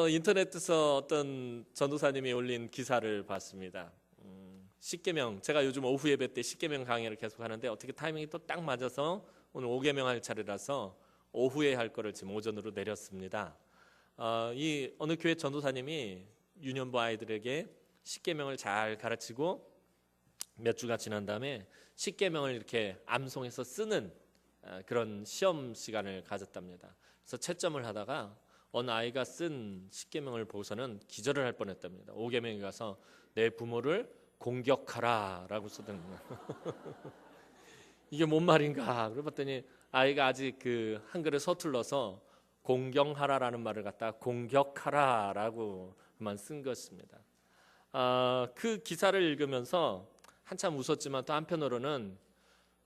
인터넷에서 어떤 전도사님이 올린 기사를 봤습니다. 십계명, 제가 요즘 오후 예배 때 십계명 강의를 계속 하는데 어떻게 타이밍이 또 딱 맞아서 오늘 5계명 할 차례라서 오후에 할 거를 지금 오전으로 내렸습니다. 이 어느 교회 전도사님이 유년부 아이들에게 십계명을 잘 가르치고 몇 주가 지난 다음에 십계명을 이렇게 암송해서 쓰는 그런 시험 시간을 가졌답니다. 그래서 채점을 하다가 어느 아이가 쓴 십계명을 보고서는 기절을 할 뻔했답니다. 5계명에 가서 내 부모를 공격하라라고 쓰더군요. 이게 뭔 말인가? 그래봤더니 아이가 아직 그 한글을 서툴러서 공경하라라는 말을 갖다 공격하라라고만 쓴 것입니다. 그 기사를 읽으면서 한참 웃었지만 또 한편으로는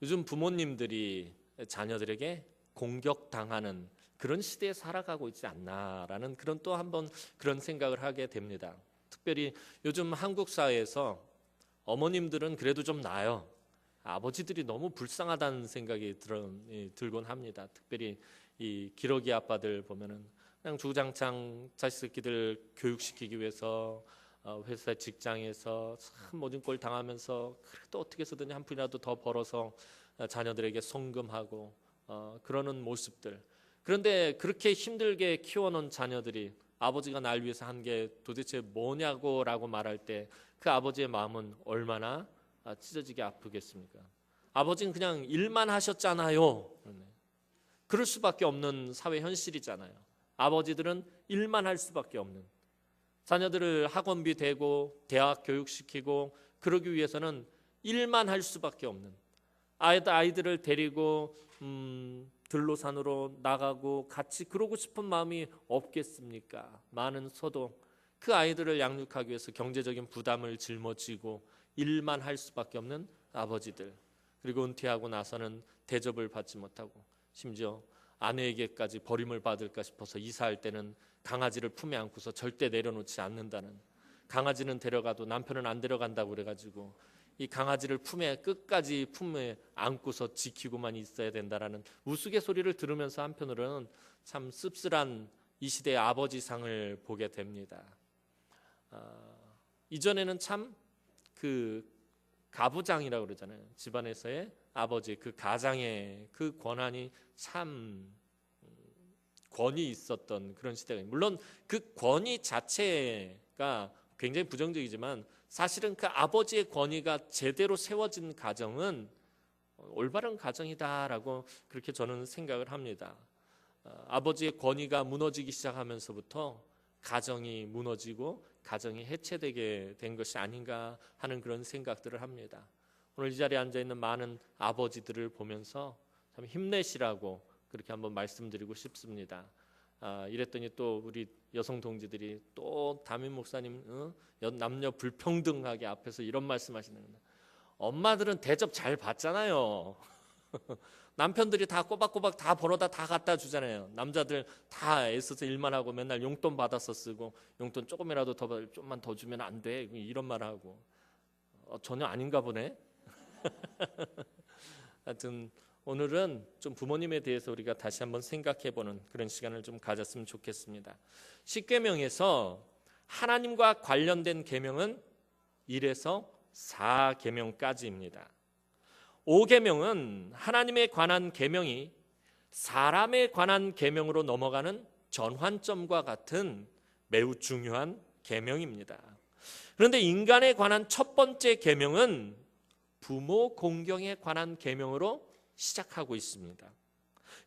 요즘 부모님들이 자녀들에게 공격당하는 그런 시대에 살아가고 있지 않나라는 그런 또 한번 그런 생각을 하게 됩니다. 특별히 요즘 한국 사회에서 어머님들은 그래도 좀 나아요. 아버지들이 너무 불쌍하다는 생각이 들곤 합니다. 특별히 이 기러기 아빠들 보면은 그냥 주구장창 자식들 교육시키기 위해서 회사 직장에서 참 모든 꼴 당하면서 그래도 어떻게 해서든 한 푼이라도 더 벌어서 자녀들에게 송금하고 그러는 모습들. 그런데 그렇게 힘들게 키워놓은 자녀들이 아버지가 날 위해서 한 게 도대체 뭐냐고라고 말할 때 그 아버지의 마음은 얼마나 찢어지게 아프겠습니까? 아버지는 그냥 일만 하셨잖아요. 그럴 수밖에 없는 사회 현실이잖아요. 아버지들은 일만 할 수밖에 없는, 자녀들을 학원비 대고 대학 교육시키고 그러기 위해서는 일만 할 수밖에 없는, 아이들을 데리고 들로산으로 나가고 같이 그러고 싶은 마음이 없겠습니까? 많은서도 그 아이들을 양육하기 위해서 경제적인 부담을 짊어지고 일만 할 수밖에 없는 아버지들, 그리고 은퇴하고 나서는 대접을 받지 못하고 심지어 아내에게까지 버림을 받을까 싶어서 이사할 때는 강아지를 품에 안고서 절대 내려놓지 않는다는, 강아지는 데려가도 남편은 안 데려간다고 그래가지고 이 강아지를 끝까지 품에 안고서 지키고만 있어야 된다라는 우스갯소리를 들으면서 한편으로는 참 씁쓸한 이 시대의 아버지상을 보게 됩니다. 이전에는 참 그 가부장이라고 그러잖아요. 집안에서의 아버지, 그 가장의 그 권한이 참 권위 있었던 그런 시대가, 물론 그 권위 자체가 굉장히 부정적이지만 사실은 그 아버지의 권위가 제대로 세워진 가정은 올바른 가정이다라고 그렇게 저는 생각을 합니다. 아버지의 권위가 무너지기 시작하면서부터 가정이 무너지고 가정이 해체되게 된 것이 아닌가 하는 그런 생각들을 합니다. 오늘 이 자리에 앉아있는 많은 아버지들을 보면서 참 힘내시라고 그렇게 한번 말씀드리고 싶습니다. 이랬더니 또 우리 여성 동지들이 또 담임 목사님 남녀 불평등하게 앞에서 이런 말씀하시는 거예요. 엄마들은 대접 잘 받잖아요. 남편들이 다 꼬박꼬박 다 벌어다 다 갖다 주잖아요. 남자들 다 애써서 일만 하고 맨날 용돈 받아서 쓰고 용돈 조금이라도 좀만 더 주면 안 돼, 이런 말 하고 전혀 아닌가 보네. 하여튼 오늘은 좀 부모님에 대해서 우리가 다시 한번 생각해보는 그런 시간을 좀 가졌으면 좋겠습니다. 십계명에서 하나님과 관련된 계명은 1에서 4계명까지입니다. 5계명은 하나님에 관한 계명이 사람에 관한 계명으로 넘어가는 전환점과 같은 매우 중요한 계명입니다. 그런데 인간에 관한 첫 번째 계명은 부모 공경에 관한 계명으로 시작하고 있습니다.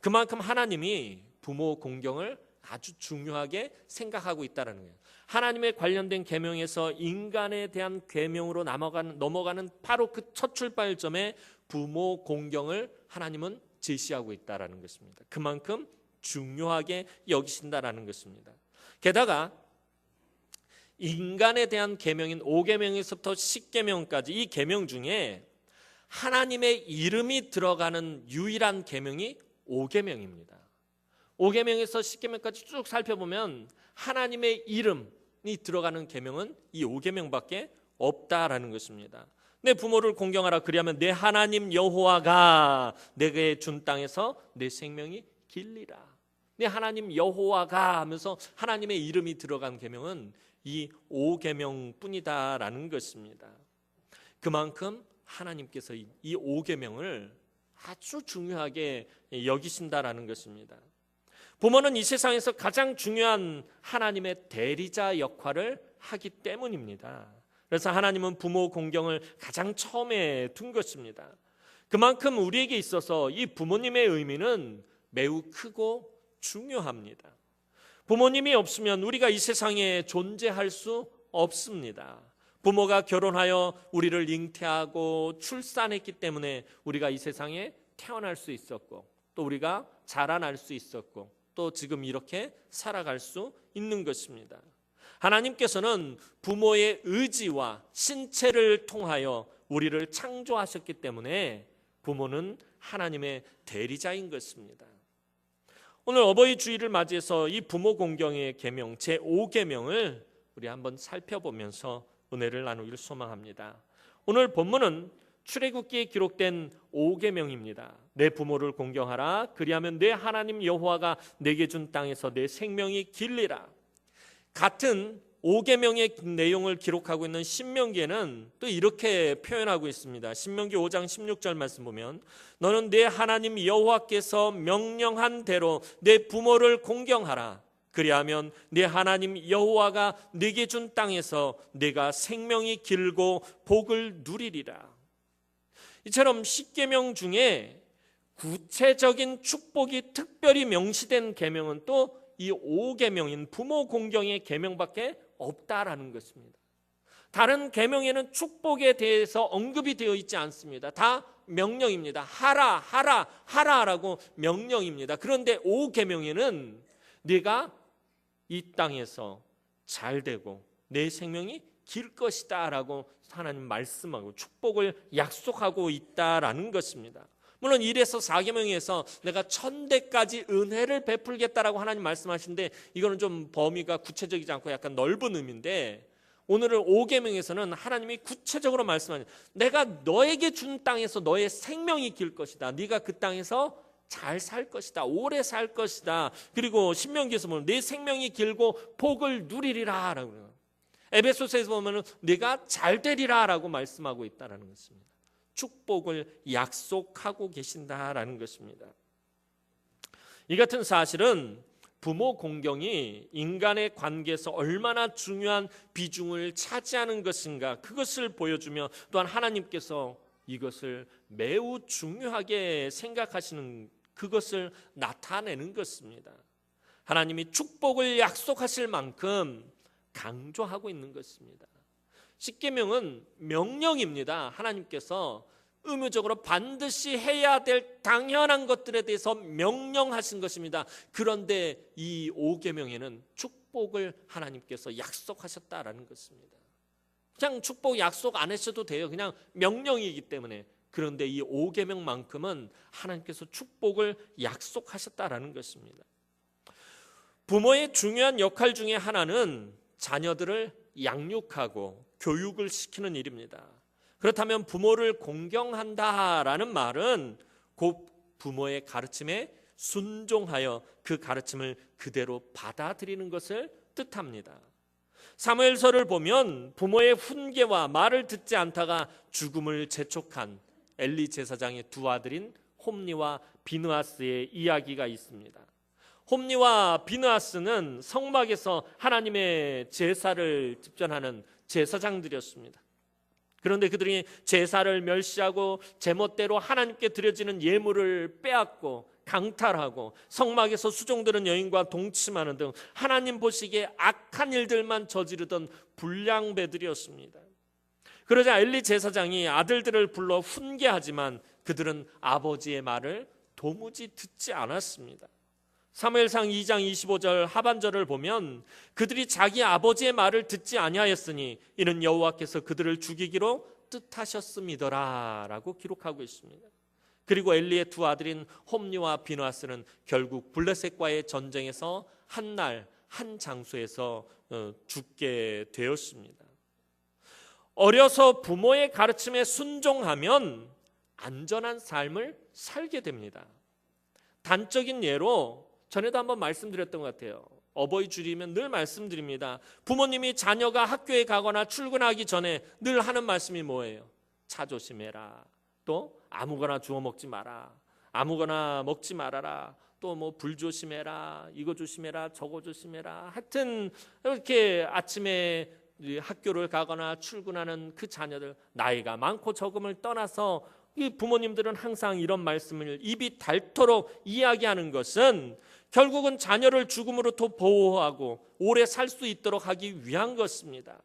그만큼 하나님이 부모 공경을 아주 중요하게 생각하고 있다는 거예요. 하나님에 관련된 계명에서 인간에 대한 계명으로 넘어가는 바로 그 첫 출발점에 부모 공경을 하나님은 제시하고 있다는 것입니다. 그만큼 중요하게 여기신다라는 것입니다. 게다가 인간에 대한 계명인 5계명에서부터 10계명까지 이 계명 중에 하나님의 이름이 들어가는 유일한 계명이 5계명입니다. 5계명에서 10계명까지 쭉 살펴보면 하나님의 이름이 들어가는 계명은 이 5계명밖에 없다라는 것입니다. 내 부모를 공경하라, 그리하면 내 하나님 여호와가 내게 준 땅에서 내 생명이 길리라. 네 하나님 여호와가 하면서 하나님의 이름이 들어간 계명은 이 5계명뿐이다라는 것입니다. 그만큼 하나님께서 이 5계명을 아주 중요하게 여기신다라는 것입니다. 부모는 이 세상에서 가장 중요한 하나님의 대리자 역할을 하기 때문입니다. 그래서 하나님은 부모 공경을 가장 처음에 둔 것입니다. 그만큼 우리에게 있어서 이 부모님의 의미는 매우 크고 중요합니다. 부모님이 없으면 우리가 이 세상에 존재할 수 없습니다. 부모가 결혼하여 우리를 잉태하고 출산했기 때문에 우리가 이 세상에 태어날 수 있었고, 또 우리가 자라날 수 있었고, 또 지금 이렇게 살아갈 수 있는 것입니다. 하나님께서는 부모의 의지와 신체를 통하여 우리를 창조하셨기 때문에 부모는 하나님의 대리자인 것입니다. 오늘 어버이 주일을 맞이해서 이 부모 공경의 계명 제5계명을 우리 한번 살펴보면서 은혜를 나누기를 소망합니다. 오늘 본문은 출애굽기에 기록된 5계명입니다. 내 부모를 공경하라. 그리하면 내 하나님 여호와가 내게 준 땅에서 내 생명이 길리라. 같은 5계명의 내용을 기록하고 있는 신명기에는 또 이렇게 표현하고 있습니다. 신명기 5장 16절 말씀 보면 너는 내 하나님 여호와께서 명령한 대로 내 부모를 공경하라. 그리하면 내 하나님 여호와가 네게 준 땅에서 네가 생명이 길고 복을 누리리라. 이처럼 10계명 중에 구체적인 축복이 특별히 명시된 계명은 또 이 5계명인 부모 공경의 계명밖에 없다라는 것입니다. 다른 계명에는 축복에 대해서 언급이 되어 있지 않습니다. 다 명령입니다. 하라 하라 하라라고 명령입니다. 그런데 5계명에는 네가 이 땅에서 잘 되고 내 생명이 길 것이다 라고 하나님 말씀하고 축복을 약속하고 있다라는 것입니다. 물론 1에서 4계명에서 내가 1000대까지 은혜를 베풀겠다라고 하나님 말씀하시는데 이거는 좀 범위가 구체적이지 않고 약간 넓은 의미인데, 오늘은 5계명에서는 하나님이 구체적으로 말씀하는 내가 너에게 준 땅에서 너의 생명이 길 것이다. 네가 그 땅에서 잘 살 것이다. 오래 살 것이다. 그리고 신명기에서 보면 내 생명이 길고 복을 누리리라 라고 그래요. 에베소서에서 보면 네가 잘 되리라 라고 말씀하고 있다는 것입니다. 축복을 약속하고 계신다라는 것입니다. 이 같은 사실은 부모 공경이 인간의 관계에서 얼마나 중요한 비중을 차지하는 것인가, 그것을 보여주며 또한 하나님께서 이것을 매우 중요하게 생각하시는 그것을 나타내는 것입니다. 하나님이 축복을 약속하실 만큼 강조하고 있는 것입니다. 10계명은 명령입니다. 하나님께서 의무적으로 반드시 해야 될 당연한 것들에 대해서 명령하신 것입니다. 그런데 이 5계명에는 축복을 하나님께서 약속하셨다라는 것입니다. 그냥 축복 약속 안 하셔도 돼요. 그냥 명령이기 때문에. 그런데 이 5계명만큼은 하나님께서 축복을 약속하셨다라는 것입니다. 부모의 중요한 역할 중에 하나는 자녀들을 양육하고 교육을 시키는 일입니다. 그렇다면 부모를 공경한다라는 말은 곧 부모의 가르침에 순종하여 그 가르침을 그대로 받아들이는 것을 뜻합니다. 사무엘서를 보면 부모의 훈계와 말을 듣지 않다가 죽음을 재촉한 엘리 제사장의 두 아들인 홈니와 비느하스의 이야기가 있습니다. 홈니와 비느하스는 성막에서 하나님의 제사를 집전하는 제사장들이었습니다. 그런데 그들이 제사를 멸시하고 제멋대로 하나님께 드려지는 예물을 빼앗고 강탈하고 성막에서 수종드는 여인과 동침하는 등 하나님 보시기에 악한 일들만 저지르던 불량배들이었습니다. 그러자 엘리 제사장이 아들들을 불러 훈계하지만 그들은 아버지의 말을 도무지 듣지 않았습니다. 사무엘상 2장 25절 하반절을 보면 그들이 자기 아버지의 말을 듣지 아니하였으니 이는 여호와께서 그들을 죽이기로 뜻하셨음이더라 라고 기록하고 있습니다. 그리고 엘리의 두 아들인 홈니와 비느하스는 결국 블레셋과의 전쟁에서 한 날 한 장소에서 죽게 되었습니다. 어려서 부모의 가르침에 순종하면 안전한 삶을 살게 됩니다. 단적인 예로 전에도 한번 말씀드렸던 것 같아요. 어버이 주일이면 늘 말씀드립니다. 부모님이 자녀가 학교에 가거나 출근하기 전에 늘 하는 말씀이 뭐예요? 차 조심해라. 또 아무거나 주워 먹지 마라. 아무거나 먹지 말아라. 또 뭐 불 조심해라. 이거 조심해라. 저거 조심해라. 하여튼 이렇게 아침에 학교를 가거나 출근하는 그 자녀들, 나이가 많고 적음을 떠나서 이 부모님들은 항상 이런 말씀을 입이 닳도록 이야기하는 것은 결국은 자녀를 죽음으로부터 보호하고 오래 살 수 있도록 하기 위한 것입니다.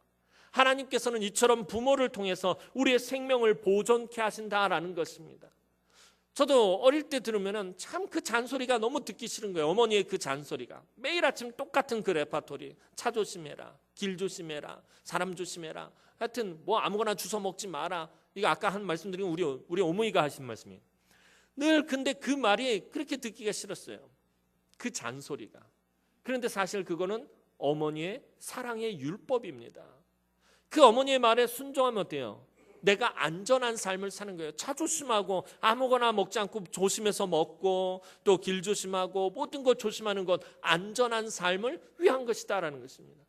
하나님께서는 이처럼 부모를 통해서 우리의 생명을 보존케 하신다라는 것입니다. 저도 어릴 때 들으면 참 그 잔소리가 너무 듣기 싫은 거예요. 어머니의 그 잔소리가. 매일 아침 똑같은 그 레파토리. 차 조심해라. 길 조심해라. 사람 조심해라. 하여튼 뭐 아무거나 주워 먹지 마라. 이거 아까 한 말씀드린 우리 어머니가 하신 말씀이에요. 늘 근데 그 말이 그렇게 듣기가 싫었어요. 그 잔소리가. 그런데 사실 그거는 어머니의 사랑의 율법입니다. 그 어머니의 말에 순종하면 어때요? 내가 안전한 삶을 사는 거예요. 차 조심하고 아무거나 먹지 않고 조심해서 먹고 또 길 조심하고 모든 것 조심하는 것 안전한 삶을 위한 것이다라는 것입니다.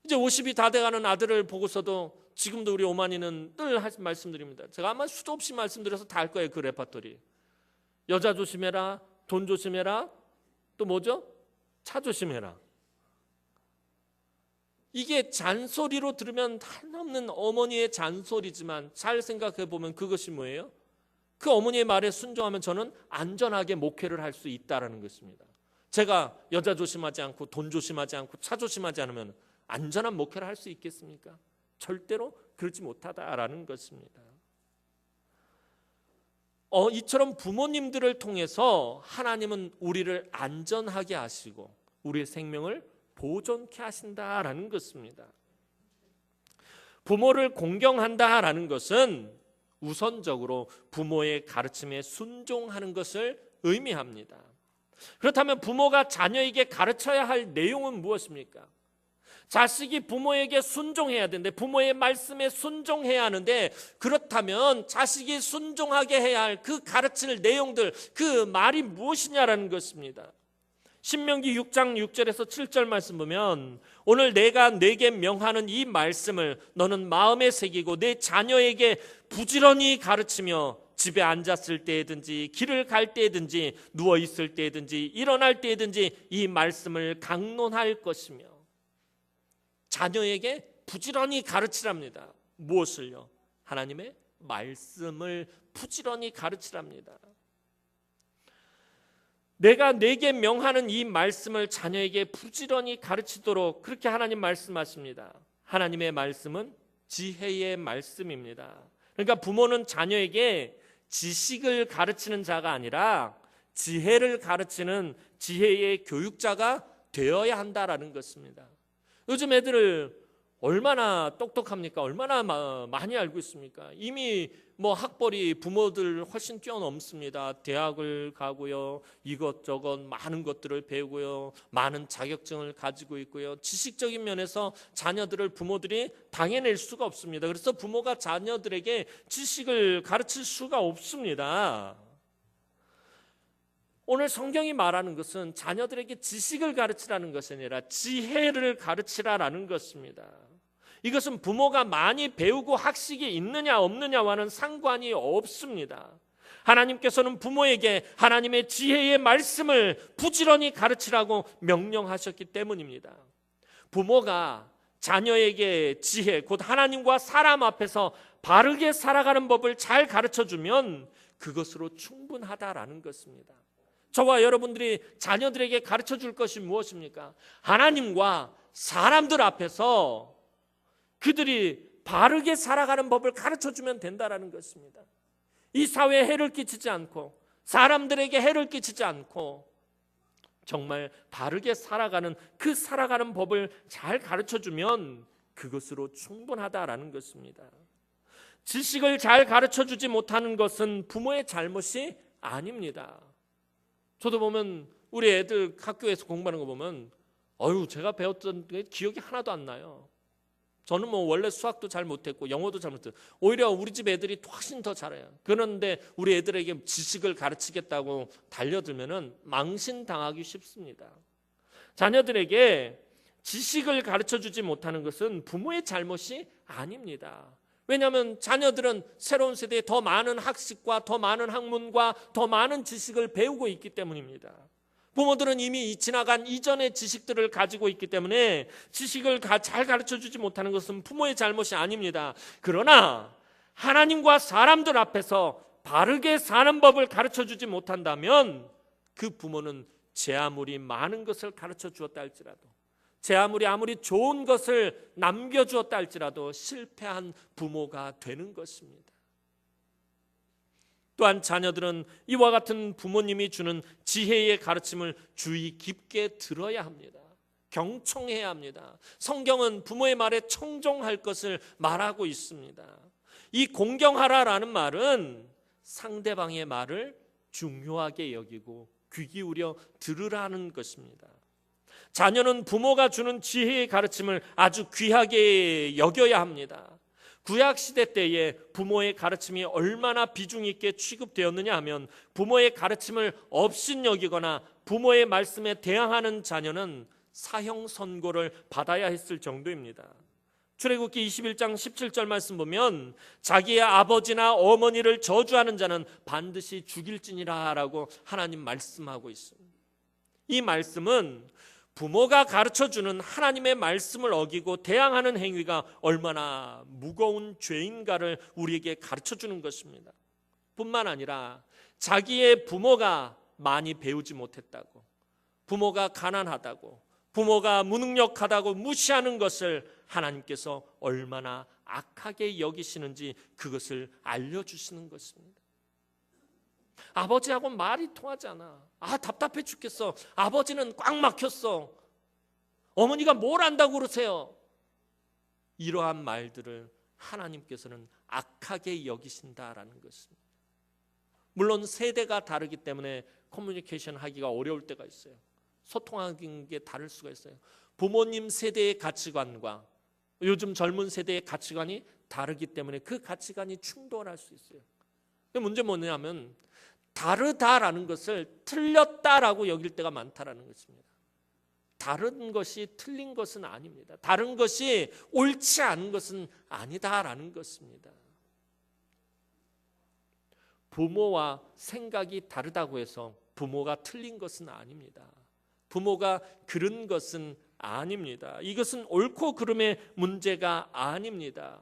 이제 50이 다 돼가는 아들을 보고서도 지금도 우리 어머니는 늘 말씀드립니다. 제가 아마 수도 없이 말씀드려서 다 할 거예요. 그 레파토리. 여자 조심해라. 돈 조심해라. 또 뭐죠? 차 조심해라. 이게 잔소리로 들으면 한없는 어머니의 잔소리지만 잘 생각해 보면 그것이 뭐예요? 그 어머니의 말에 순종하면 저는 안전하게 목회를 할 수 있다라는 것입니다. 제가 여자 조심하지 않고 돈 조심하지 않고 차 조심하지 않으면 안전한 목회를 할 수 있겠습니까? 절대로 그렇지 못하다라는 것입니다. 이처럼 부모님들을 통해서 하나님은 우리를 안전하게 하시고 우리의 생명을 보존케 하신다라는 것입니다. 부모를 공경한다라는 것은 우선적으로 부모의 가르침에 순종하는 것을 의미합니다. 그렇다면 부모가 자녀에게 가르쳐야 할 내용은 무엇입니까? 자식이 부모에게 순종해야 되는데 부모의 말씀에 순종해야 하는데 그렇다면 자식이 순종하게 해야 할 그 가르칠 내용들 그 말이 무엇이냐라는 것입니다. 신명기 6장 6절에서 7절 말씀 보면 오늘 내가 네게 명하는 이 말씀을 너는 마음에 새기고 내 자녀에게 부지런히 가르치며 집에 앉았을 때든지 길을 갈 때든지 누워 있을 때든지 일어날 때든지 이 말씀을 강론할 것이며 자녀에게 부지런히 가르치랍니다. 무엇을요? 하나님의 말씀을 부지런히 가르치랍니다. 내가 네게 명하는 이 말씀을 자녀에게 부지런히 가르치도록 그렇게 하나님 말씀하십니다. 하나님의 말씀은 지혜의 말씀입니다. 그러니까 부모는 자녀에게 지식을 가르치는 자가 아니라 지혜를 가르치는 지혜의 교육자가 되어야 한다라는 것입니다. 요즘 애들을 얼마나 똑똑합니까? 얼마나 많이 알고 있습니까? 이미 뭐 학벌이 부모들 훨씬 뛰어넘습니다. 대학을 가고요. 이것저것 많은 것들을 배우고요. 많은 자격증을 가지고 있고요. 지식적인 면에서 자녀들을 부모들이 당해낼 수가 없습니다. 그래서 부모가 자녀들에게 지식을 가르칠 수가 없습니다. 오늘 성경이 말하는 것은 자녀들에게 지식을 가르치라는 것이 아니라 지혜를 가르치라라는 것입니다. 이것은 부모가 많이 배우고 학식이 있느냐 없느냐와는 상관이 없습니다. 하나님께서는 부모에게 하나님의 지혜의 말씀을 부지런히 가르치라고 명령하셨기 때문입니다. 부모가 자녀에게 지혜, 곧 하나님과 사람 앞에서 바르게 살아가는 법을 잘 가르쳐주면 그것으로 충분하다라는 것입니다. 저와 여러분들이 자녀들에게 가르쳐 줄 것이 무엇입니까? 하나님과 사람들 앞에서 그들이 바르게 살아가는 법을 가르쳐주면 된다는 것입니다. 이 사회에 해를 끼치지 않고 사람들에게 해를 끼치지 않고 정말 바르게 살아가는 그 살아가는 법을 잘 가르쳐주면 그것으로 충분하다라는 것입니다. 지식을 잘 가르쳐주지 못하는 것은 부모의 잘못이 아닙니다. 저도 보면 우리 애들 학교에서 공부하는 거 보면 제가 배웠던 게 기억이 하나도 안 나요. 저는 뭐 원래 수학도 잘 못했고 영어도 잘 못했고 오히려 우리 집 애들이 훨씬 더 잘해요. 그런데 우리 애들에게 지식을 가르치겠다고 달려들면은 망신당하기 쉽습니다. 자녀들에게 지식을 가르쳐주지 못하는 것은 부모의 잘못이 아닙니다. 왜냐하면 자녀들은 새로운 세대에 더 많은 학식과 더 많은 학문과 더 많은 지식을 배우고 있기 때문입니다. 부모들은 이미 지나간 이전의 지식들을 가지고 있기 때문에 지식을 잘 가르쳐주지 못하는 것은 부모의 잘못이 아닙니다. 그러나 하나님과 사람들 앞에서 바르게 사는 법을 가르쳐주지 못한다면 그 부모는 제 아무리 많은 것을 가르쳐 주었다 할지라도, 제 아무리 좋은 것을 남겨주었다 할지라도 실패한 부모가 되는 것입니다. 또한 자녀들은 이와 같은 부모님이 주는 지혜의 가르침을 주의 깊게 들어야 합니다. 경청해야 합니다. 성경은 부모의 말에 청종할 것을 말하고 있습니다. 이 공경하라라는 말은 상대방의 말을 중요하게 여기고 귀 기울여 들으라는 것입니다. 자녀는 부모가 주는 지혜의 가르침을 아주 귀하게 여겨야 합니다. 구약시대 때에 부모의 가르침이 얼마나 비중 있게 취급되었느냐 하면 부모의 가르침을 업신여기거나 부모의 말씀에 대항하는 자녀는 사형 선고를 받아야 했을 정도입니다. 출애굽기 21장 17절 말씀 보면 자기의 아버지나 어머니를 저주하는 자는 반드시 죽일지니라 라고 하나님 말씀하고 있습니다. 이 말씀은 부모가 가르쳐주는 하나님의 말씀을 어기고 대항하는 행위가 얼마나 무거운 죄인가를 우리에게 가르쳐주는 것입니다. 뿐만 아니라 자기의 부모가 많이 배우지 못했다고, 부모가 가난하다고, 부모가 무능력하다고 무시하는 것을 하나님께서 얼마나 악하게 여기시는지 그것을 알려주시는 것입니다. 아버지하고 말이 통하지 않아. 답답해 죽겠어. 아버지는 꽉 막혔어. 어머니가 뭘 안다고 그러세요? 이러한 말들을 하나님께서는 악하게 여기신다라는 것입니다. 물론 세대가 다르기 때문에 커뮤니케이션 하기가 어려울 때가 있어요. 소통하는 게 다를 수가 있어요. 부모님 세대의 가치관과 요즘 젊은 세대의 가치관이 다르기 때문에 그 가치관이 충돌할 수 있어요. 문제 뭐냐면 다르다라는 것을 틀렸다라고 여길 때가 많다라는 것입니다. 다른 것이 틀린 것은 아닙니다. 다른 것이 옳지 않은 것은 아니다라는 것입니다. 부모와 생각이 다르다고 해서 부모가 틀린 것은 아닙니다. 부모가 그른 것은 아닙니다. 이것은 옳고 그름의 문제가 아닙니다.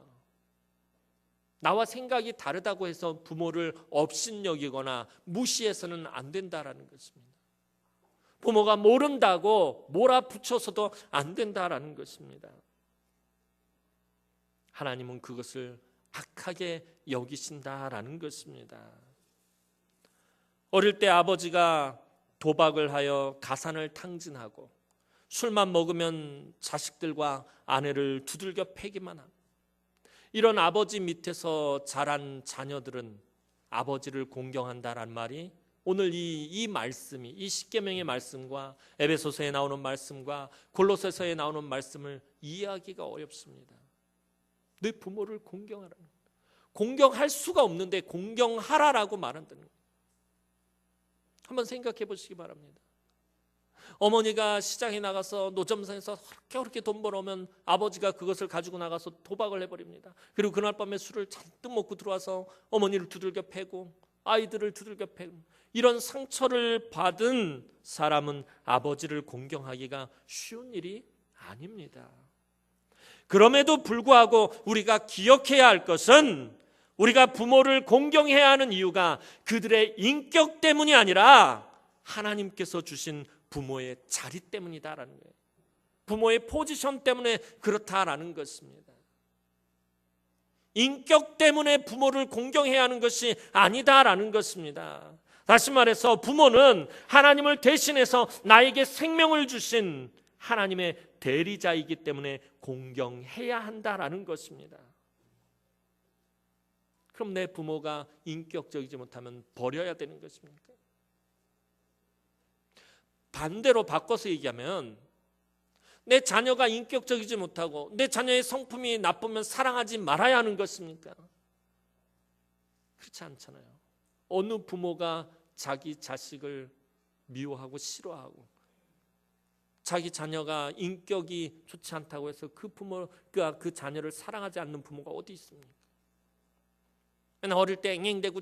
나와 생각이 다르다고 해서 부모를 업신여기거나 무시해서는 안 된다라는 것입니다. 부모가 모른다고 몰아붙여서도 안 된다라는 것입니다. 하나님은 그것을 악하게 여기신다라는 것입니다. 어릴 때 아버지가 도박을 하여 가산을 탕진하고 술만 먹으면 자식들과 아내를 두들겨 패기만 합니다. 이런 아버지 밑에서 자란 자녀들은 아버지를 공경한다라는 말이 오늘 이 말씀이 이 십계명의 말씀과 에베소서에 나오는 말씀과 골로새서에 나오는 말씀을 이해하기가 어렵습니다. 내 부모를 공경하라. 공경할 수가 없는데 공경하라라고 말한다는 거예요. 한번 생각해 보시기 바랍니다. 어머니가 시장에 나가서 노점상에서 그렇게 돈 벌어오면 아버지가 그것을 가지고 나가서 도박을 해버립니다. 그리고 그날 밤에 술을 잔뜩 먹고 들어와서 어머니를 두들겨 패고 아이들을 두들겨 패고 이런 상처를 받은 사람은 아버지를 공경하기가 쉬운 일이 아닙니다. 그럼에도 불구하고 우리가 기억해야 할 것은 우리가 부모를 공경해야 하는 이유가 그들의 인격 때문이 아니라 하나님께서 주신 부모의 자리 때문이다라는 거예요. 부모의 포지션 때문에 그렇다라는 것입니다. 인격 때문에 부모를 공경해야 하는 것이 아니다라는 것입니다. 다시 말해서 부모는 하나님을 대신해서 나에게 생명을 주신 하나님의 대리자이기 때문에 공경해야 한다라는 것입니다. 그럼 내 부모가 인격적이지 못하면 버려야 되는 내 자녀가 인격적이지 못하고 내 자녀의 성품이 나쁘면 사랑하지 말아야 하는 것입니까? 그렇지 않잖아요. 어느 부모가 자기 자식을 미워하고 싫어하고 자기 자녀가 인격이 좋지 않다고 해서 그 부모가 그 자녀를 사랑하지 않는 부모가 어디 있습니까? 맨날 어릴 때 앵앵대고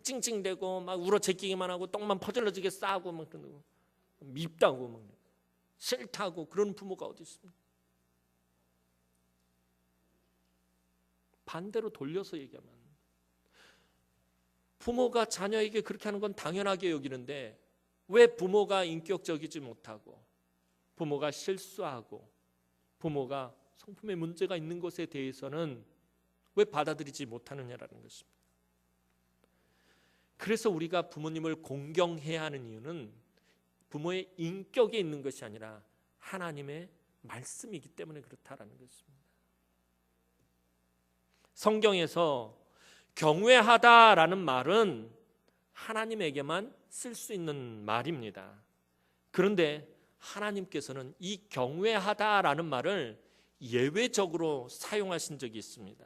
찡찡대고 막 울어 제끼기만 하고 똥만 퍼질러지게 싸고 막 그러고 밉다고 막 싫다고 그런 부모가 어디 있습니까? 반대로 돌려서 얘기하면 부모가 자녀에게 그렇게 하는 건 당연하게 여기는데 왜 부모가 인격적이지 못하고 부모가 실수하고 부모가 성품에 문제가 있는 것에 대해서는 왜 받아들이지 못하느냐라는 것입니다. 그래서 우리가 부모님을 공경해야 하는 이유는 부모의 인격에 있는 것이 아니라 하나님의 말씀이기 때문에 그렇다라는 것입니다. 성경에서 경외하다라는 말은 하나님에게만 쓸 수 있는 말입니다. 그런데 하나님께서는 이 경외하다라는 말을 예외적으로 사용하신 적이 있습니다.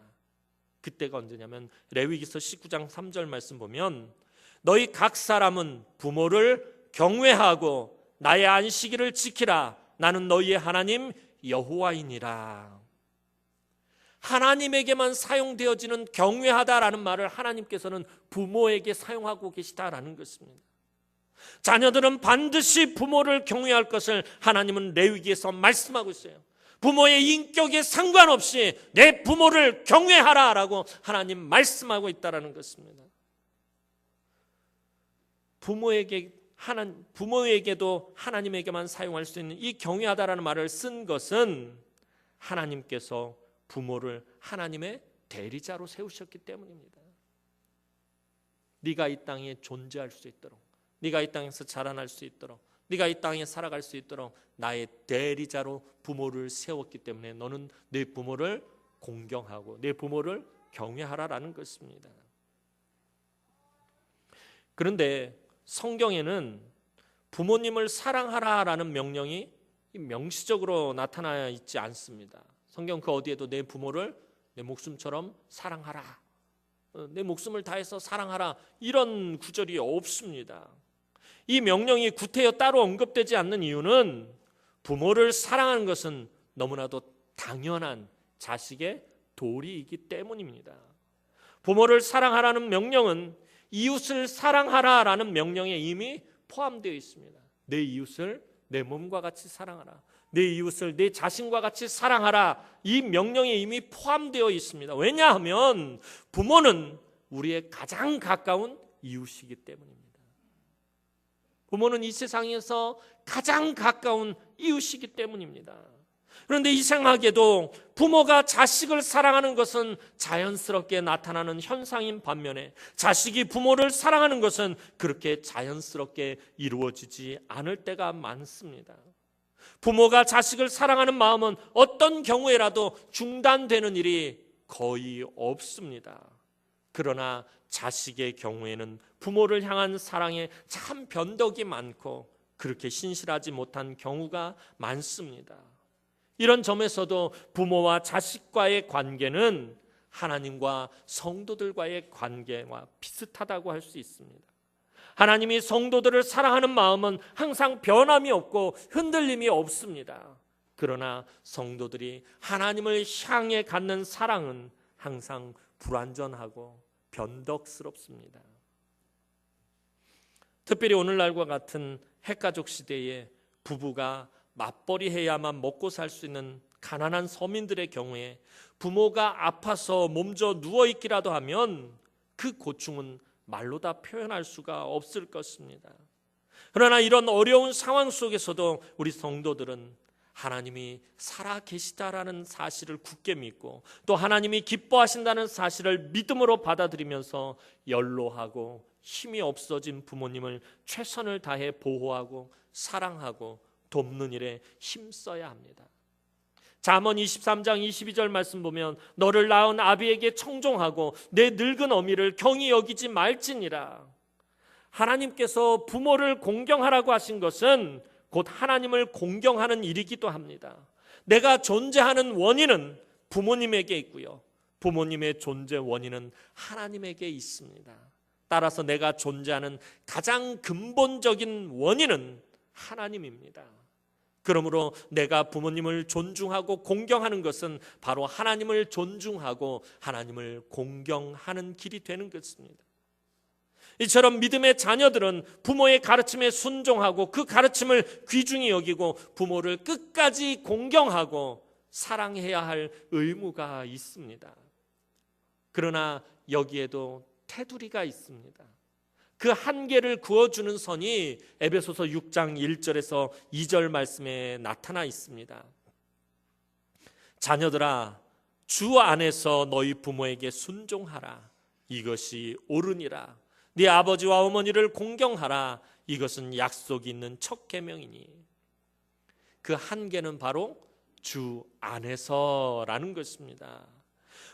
그때가 언제냐면 레위기서 19장 3절 말씀 보면 너희 각 사람은 부모를 경외하고 나의 안식일을 지키라. 나는 너희의 하나님 여호와이니라. 하나님에게만 사용되어지는 경외하다라는 말을 하나님께서는 부모에게 사용하고 계시다라는 것입니다. 자녀들은 반드시 부모를 경외할 것을 하나님은 레위기에서 말씀하고 있어요. 부모의 인격에 상관없이 내 부모를 경외하라라고 하나님 말씀하고 있다라는 것입니다. 부모에게도 하나님에게만 사용할 수 있는 이 경외하다라는 말을 쓴 것은 하나님께서 부모를 하나님의 대리자로 세우셨기 때문입니다. 네가 이 땅에 존재할 수 있도록, 네가 이 땅에서 자라날 수 있도록, 네가 이 땅에 살아갈 수 있도록 나의 대리자로 부모를 세웠기 때문에 너는 내 부모를 공경하고 내 부모를 경외하라라는 것입니다. 그런데 성경에는 부모님을 사랑하라라는 명령이 명시적으로 나타나 있지 않습니다. 성경 그 어디에도 내 부모를 내 목숨처럼 사랑하라, 내 목숨을 다해서 사랑하라 이런 구절이 없습니다. 이 명령이 구태여 따로 언급되지 않는 이유는 부모를 사랑하는 것은 너무나도 당연한 자식의 도리이기 때문입니다. 부모를 사랑하라는 명령은 이웃을 사랑하라라는 명령에 이미 포함되어 있습니다. 내 이웃을 내 몸과 같이 사랑하라, 내 이웃을 내 자신과 같이 사랑하라, 이 명령에 이미 포함되어 있습니다. 왜냐하면 부모는 우리의 가장 가까운 이웃이기 때문입니다. 부모는 이 세상에서 가장 가까운 이웃이기 때문입니다. 그런데 이상하게도 부모가 자식을 사랑하는 것은 자연스럽게 나타나는 현상인 반면에 자식이 부모를 사랑하는 것은 그렇게 자연스럽게 이루어지지 않을 때가 많습니다. 부모가 자식을 사랑하는 마음은 어떤 경우에라도 중단되는 일이 거의 없습니다. 그러나 자식의 경우에는 부모를 향한 사랑에 참 변덕이 많고 그렇게 신실하지 못한 경우가 많습니다. 이런 점에서도 부모와 자식과의 관계는 하나님과 성도들과의 관계와 비슷하다고 할 수 있습니다. 하나님이 성도들을 사랑하는 마음은 항상 변함이 없고 흔들림이 없습니다. 그러나 성도들이 하나님을 향해 갖는 사랑은 항상 불완전하고 변덕스럽습니다. 특별히 오늘날과 같은 핵가족 시대에 부부가 맞벌이해야만 먹고 살 수 있는 가난한 서민들의 경우에 부모가 아파서 몸져 누워있기라도 하면 그 고충은 말로 다 표현할 수가 없을 것입니다. 그러나 이런 어려운 상황 속에서도 우리 성도들은 하나님이 살아 계시다라는 사실을 굳게 믿고 또 하나님이 기뻐하신다는 사실을 믿음으로 받아들이면서 연로하고 힘이 없어진 부모님을 최선을 다해 보호하고 사랑하고 돕는 일에 힘써야 합니다. 잠언 23장 22절 말씀 보면 너를 낳은 아비에게 청종하고 내 늙은 어미를 경히 여기지 말지니라. 하나님께서 부모를 공경하라고 하신 것은 곧 하나님을 공경하는 일이기도 합니다. 내가 존재하는 원인은 부모님에게 있고요, 부모님의 존재 원인은 하나님에게 있습니다. 따라서 내가 존재하는 가장 근본적인 원인은 하나님입니다. 그러므로 내가 부모님을 존중하고 공경하는 것은 바로 하나님을 존중하고 하나님을 공경하는 길이 되는 것입니다. 이처럼 믿음의 자녀들은 부모의 가르침에 순종하고 그 가르침을 귀중히 여기고 부모를 끝까지 공경하고 사랑해야 할 의무가 있습니다. 그러나 여기에도 테두리가 있습니다. 그 한계를 그어주는 선이 에베소서 6장 1절에서 2절 말씀에 나타나 있습니다. 자녀들아, 주 안에서 너희 부모에게 순종하라. 이것이 옳으니라. 네 아버지와 어머니를 공경하라. 이것은 약속이 있는 첫 계명이니. 그 한계는 바로 주 안에서라는 것입니다.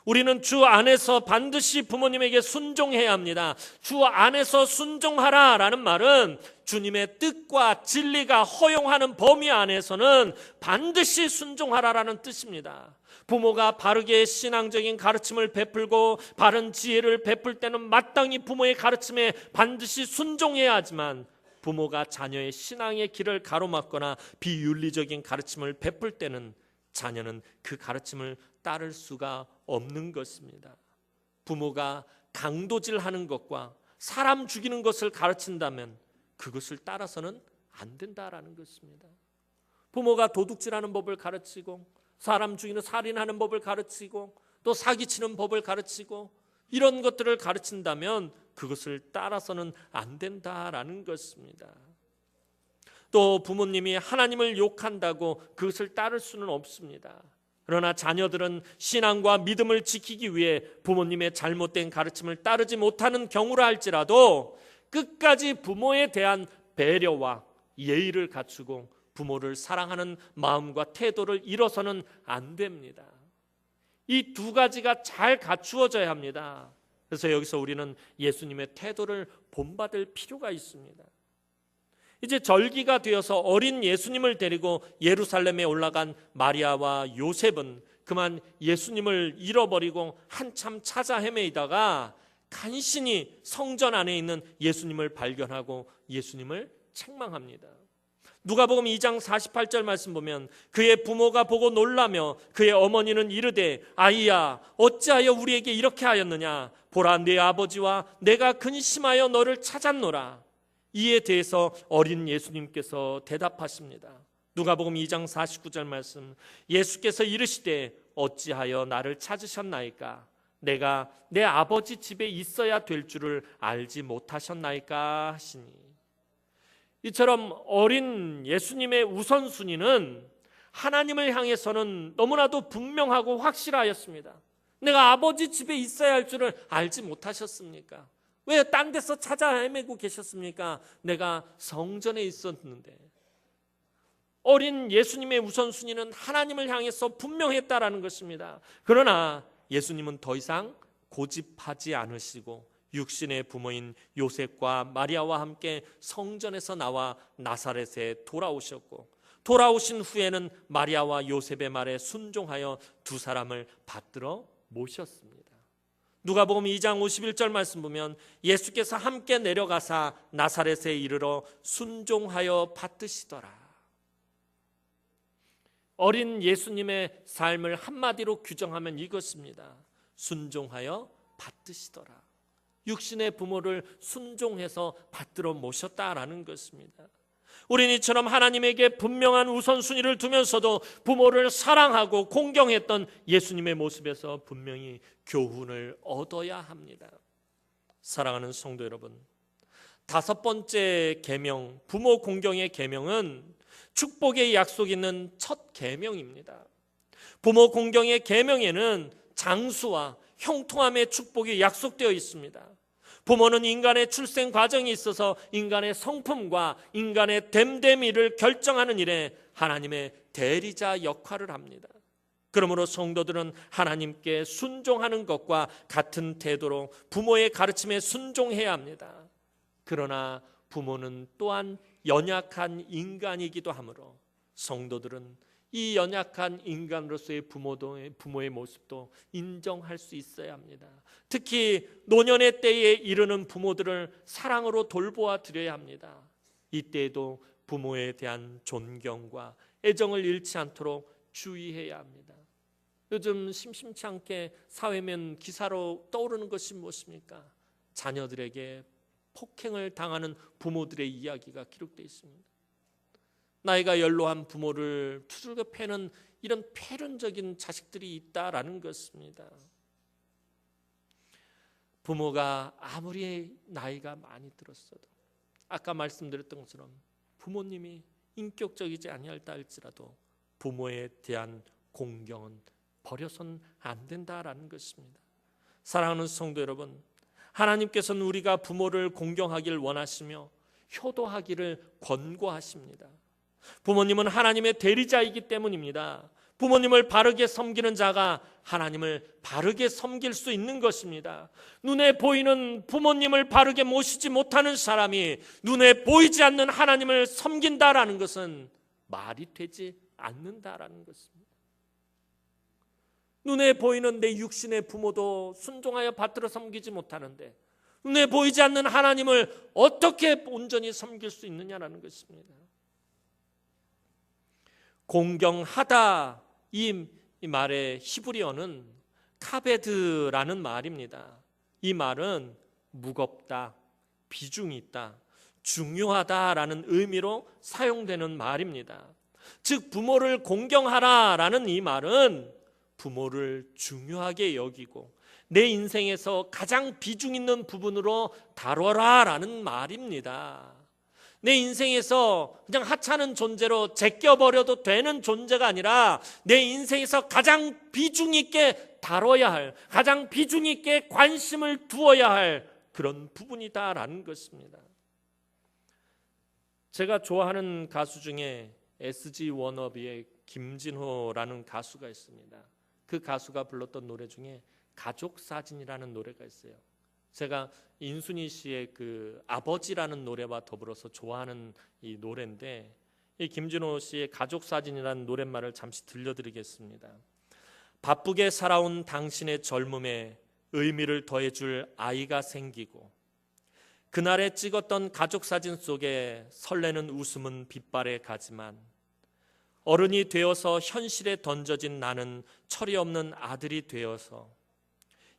우리는 주 안에서 반드시 부모님에게 순종해야 합니다. 주 안에서 순종하라라는 말은 주님의 뜻과 진리가 허용하는 범위 안에서는 반드시 순종하라라는 뜻입니다. 부모가 바르게 신앙적인 가르침을 베풀고 바른 지혜를 베풀 때는 마땅히 부모의 가르침에 반드시 순종해야 하지만, 부모가 자녀의 신앙의 길을 가로막거나 비윤리적인 가르침을 베풀 때는 자녀는 그 가르침을 따를 수가 없는 것입니다. 부모가 강도질하는 것과 사람 죽이는 것을 가르친다면 그것을 따라서는 안 된다라는 것입니다. 부모가 도둑질하는 법을 가르치고 사람 죽이는 살인하는 법을 가르치고 또 사기치는 법을 가르치고 이런 것들을 가르친다면 그것을 따라서는 안 된다라는 것입니다. 또 부모님이 하나님을 욕한다고 그것을 따를 수는 없습니다. 그러나 자녀들은 신앙과 믿음을 지키기 위해 부모님의 잘못된 가르침을 따르지 못하는 경우라 할지라도 끝까지 부모에 대한 배려와 예의를 갖추고 부모를 사랑하는 마음과 태도를 잃어서는 안 됩니다. 이 두 가지가 잘 갖추어져야 합니다. 그래서 여기서 우리는 예수님의 태도를 본받을 필요가 있습니다. 이제 절기가 되어서 어린 예수님을 데리고 예루살렘에 올라간 마리아와 요셉은 그만 예수님을 잃어버리고 한참 찾아 헤매이다가 간신히 성전 안에 있는 예수님을 발견하고 예수님을 책망합니다. 누가복음 2장 48절 말씀 보면 그의 부모가 보고 놀라며 그의 어머니는 이르되 아이야 어찌하여 우리에게 이렇게 하였느냐, 보라 네 아버지와 내가 근심하여 너를 찾았노라. 이에 대해서 어린 예수님께서 대답하십니다. 누가복음 2장 49절 말씀, 예수께서 이르시되 어찌하여 나를 찾으셨나이까? 내가 내 아버지 집에 있어야 될 줄을 알지 못하셨나이까 하시니. 이처럼 어린 예수님의 우선순위는 하나님을 향해서는 너무나도 분명하고 확실하였습니다. 내가 아버지 집에 있어야 할 줄을 알지 못하셨습니까? 왜 딴 데서 찾아 헤매고 계셨습니까? 내가 성전에 있었는데. 어린 예수님의 우선순위는 하나님을 향해서 분명했다라는 것입니다. 그러나 예수님은 더 이상 고집하지 않으시고 육신의 부모인 요셉과 마리아와 함께 성전에서 나와 나사렛에 돌아오셨고, 돌아오신 후에는 마리아와 요셉의 말에 순종하여 두 사람을 받들어 모셨습니다. 누가복음 2장 51절 말씀 보면 예수께서 함께 내려가사 나사렛에 이르러 순종하여 받드시더라. 어린 예수님의 삶을 한마디로 규정하면 이것입니다. 순종하여 받드시더라. 육신의 부모를 순종해서 받들어 모셨다라는 것입니다. 우리는 이처럼 하나님에게 분명한 우선순위를 두면서도 부모를 사랑하고 공경했던 예수님의 모습에서 분명히 교훈을 얻어야 합니다. 사랑하는 성도 여러분, 다섯 번째 계명, 부모 공경의 계명은 축복의 약속이 있는 첫 계명입니다. 부모 공경의 계명에는 장수와 형통함의 축복이 약속되어 있습니다. 부모는 인간의 출생 과정에 있어서 인간의 성품과 인간의 됨됨이를 결정하는 일에 하나님의 대리자 역할을 합니다. 그러므로 성도들은 하나님께 순종하는 것과 같은 태도로 부모의 가르침에 순종해야 합니다. 그러나 부모는 또한 연약한 인간이기도 하므로 성도들은 이 연약한 인간으로서의 부모의 모습도 인정할 수 있어야 합니다. 특히 노년의 때에 이르는 부모들을 사랑으로 돌보아 드려야 합니다. 이때에도 부모에 대한 존경과 애정을 잃지 않도록 주의해야 합니다. 요즘 심심치 않게 사회면 기사로 떠오르는 것이 무엇입니까? 자녀들에게 폭행을 당하는 부모들의 이야기가 기록되어 있습니다. 나이가 연로한 부모를 두들겨 패는 이런 폐륜적인 자식들이 있다라는 것입니다. 부모가 아무리 나이가 많이 들었어도 아까 말씀드렸던 것처럼 부모님이 인격적이지 아니할다 할지라도 부모에 대한 공경은 버려서는 안 된다라는 것입니다. 사랑하는 성도 여러분, 하나님께서는 우리가 부모를 공경하길 원하시며 효도하기를 권고하십니다. 부모님은 하나님의 대리자이기 때문입니다. 부모님을 바르게 섬기는 자가 하나님을 바르게 섬길 수 있는 것입니다. 눈에 보이는 부모님을 바르게 모시지 못하는 사람이 눈에 보이지 않는 하나님을 섬긴다라는 것은 말이 되지 않는다라는 것입니다. 눈에 보이는 내 육신의 부모도 순종하여 받들어 섬기지 못하는데 눈에 보이지 않는 하나님을 어떻게 온전히 섬길 수 있느냐라는 것입니다. 공경하다 이 말의 히브리어는 카베드라는 말입니다. 이 말은 무겁다, 비중이 있다, 중요하다라는 의미로 사용되는 말입니다. 즉 부모를 공경하라라는 이 말은 부모를 중요하게 여기고 내 인생에서 가장 비중 있는 부분으로 다뤄라라는 말입니다. 내 인생에서 그냥 하찮은 존재로 제껴버려도 되는 존재가 아니라 내 인생에서 가장 비중 있게 다뤄야 할, 가장 비중 있게 관심을 두어야 할 그런 부분이다라는 것입니다. 제가 좋아하는 가수 중에 SG 워너비의 김진호라는 가수가 있습니다. 그 가수가 불렀던 노래 중에 가족사진이라는 노래가 있어요. 제가 인순이 씨의 그 아버지라는 노래와 더불어서 좋아하는 이 노래인데 이 김진호 씨의 가족사진이라는 노랫말을 잠시 들려드리겠습니다. 바쁘게 살아온 당신의 젊음에 의미를 더해줄 아이가 생기고 그날에 찍었던 가족사진 속에 설레는 웃음은 빛발에 가지만 어른이 되어서 현실에 던져진 나는 철이 없는 아들이 되어서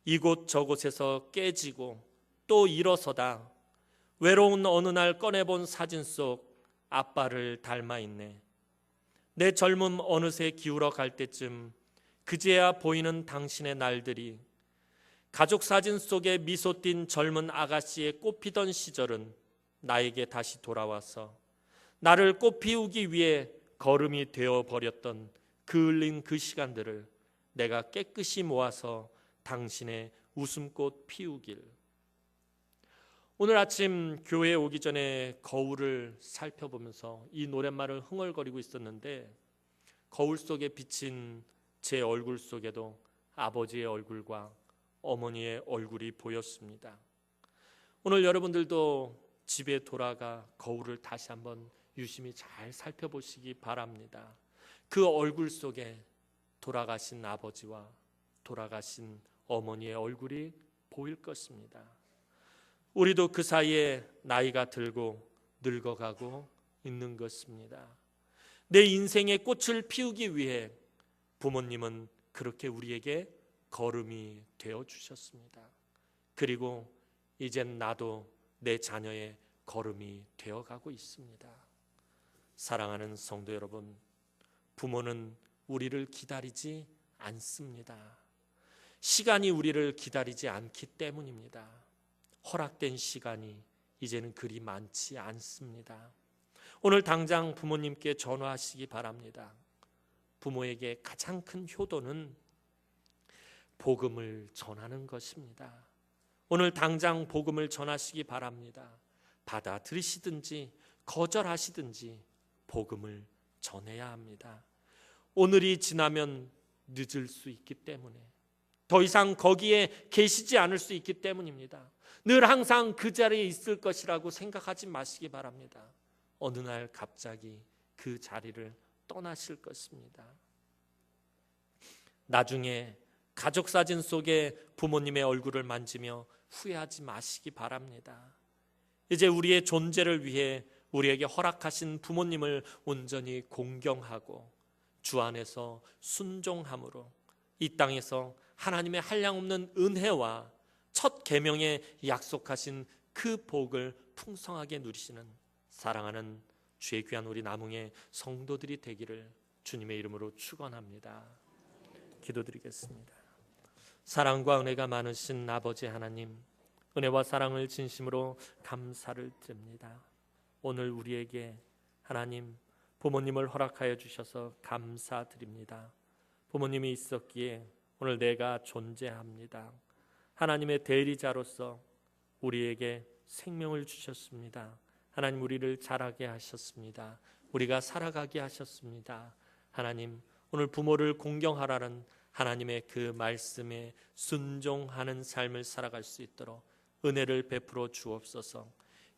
이곳 저곳에서 깨지고 또 일어서다 외로운 어느 날 꺼내본 사진 속 아빠를 닮아 있네. 내 젊음 어느새 기울어 갈 때쯤 그제야 보이는 당신의 날들이 가족 사진 속에 미소 띈 젊은 아가씨의 꽃피던 시절은 나에게 다시 돌아와서 나를 꽃 피우기 위해 걸음이 되어버렸던 그 흘린 그 시간들을 내가 깨끗이 모아서 당신의 웃음꽃 피우길. 오늘 아침 교회에 오기 전에 거울을 살펴보면서 이 노랫말을 흥얼거리고 있었는데 거울 속에 비친 제 얼굴 속에도 아버지의 얼굴과 어머니의 얼굴이 보였습니다. 오늘 여러분들도 집에 돌아가 거울을 다시 한번 유심히 잘 살펴보시기 바랍니다. 그 얼굴 속에 돌아가신 아버지와 돌아가신 어머니의 얼굴이 보일 것입니다. 우리도 그 사이에 나이가 들고 늙어가고 있는 것입니다. 내 인생의 꽃을 피우기 위해 부모님은 그렇게 우리에게 걸음이 되어주셨습니다. 그리고 이젠 나도 내 자녀의 걸음이 되어가고 있습니다. 사랑하는 성도 여러분, 부모는 우리를 기다리지 않습니다. 시간이 우리를 기다리지 않기 때문입니다. 허락된 시간이 이제는 그리 많지 않습니다. 오늘 당장 부모님께 전화하시기 바랍니다. 부모에게 가장 큰 효도는 복음을 전하는 것입니다. 오늘 당장 복음을 전하시기 바랍니다. 받아들이시든지 거절하시든지 복음을 전해야 합니다. 오늘이 지나면 늦을 수 있기 때문에 더 이상 거기에 계시지 않을 수 있기 때문입니다. 늘 항상 그 자리에 있을 것이라고 생각하지 마시기 바랍니다. 어느 날 갑자기 그 자리를 떠나실 것입니다. 나중에 가족 사진 속에 부모님의 얼굴을 만지며 후회하지 마시기 바랍니다. 이제 우리의 존재를 위해 우리에게 허락하신 부모님을 온전히 공경하고 주 안에서 순종함으로 이 땅에서 하나님의 한량없는 은혜와 첫 계명에 약속하신 그 복을 풍성하게 누리시는 사랑하는 주의 귀한 우리 남흥의 성도들이 되기를 주님의 이름으로 축원합니다. 기도드리겠습니다. 사랑과 은혜가 많으신 아버지 하나님, 은혜와 사랑을 진심으로 감사를 드립니다. 오늘 우리에게 하나님 부모님을 허락하여 주셔서 감사드립니다. 부모님이 있었기에 오늘 내가 존재합니다. 하나님의 대리자로서 우리에게 생명을 주셨습니다. 하나님 우리를 자라게 하셨습니다. 우리가 살아가게 하셨습니다. 하나님 오늘 부모를 공경하라는 하나님의 그 말씀에 순종하는 삶을 살아갈 수 있도록 은혜를 베풀어 주옵소서.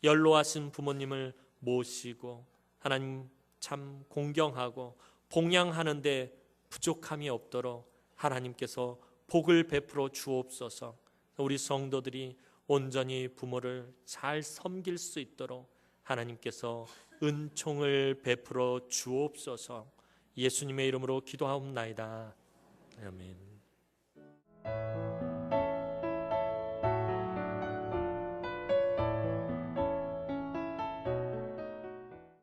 연로하신 부모님을 모시고 하나님 참 공경하고 봉양하는 데 부족함이 없도록 하나님께서 복을 베풀어 주옵소서. 우리 성도들이 온전히 부모를 잘 섬길 수 있도록 하나님께서 은총을 베풀어 주옵소서. 예수님의 이름으로 기도하옵나이다. 아멘.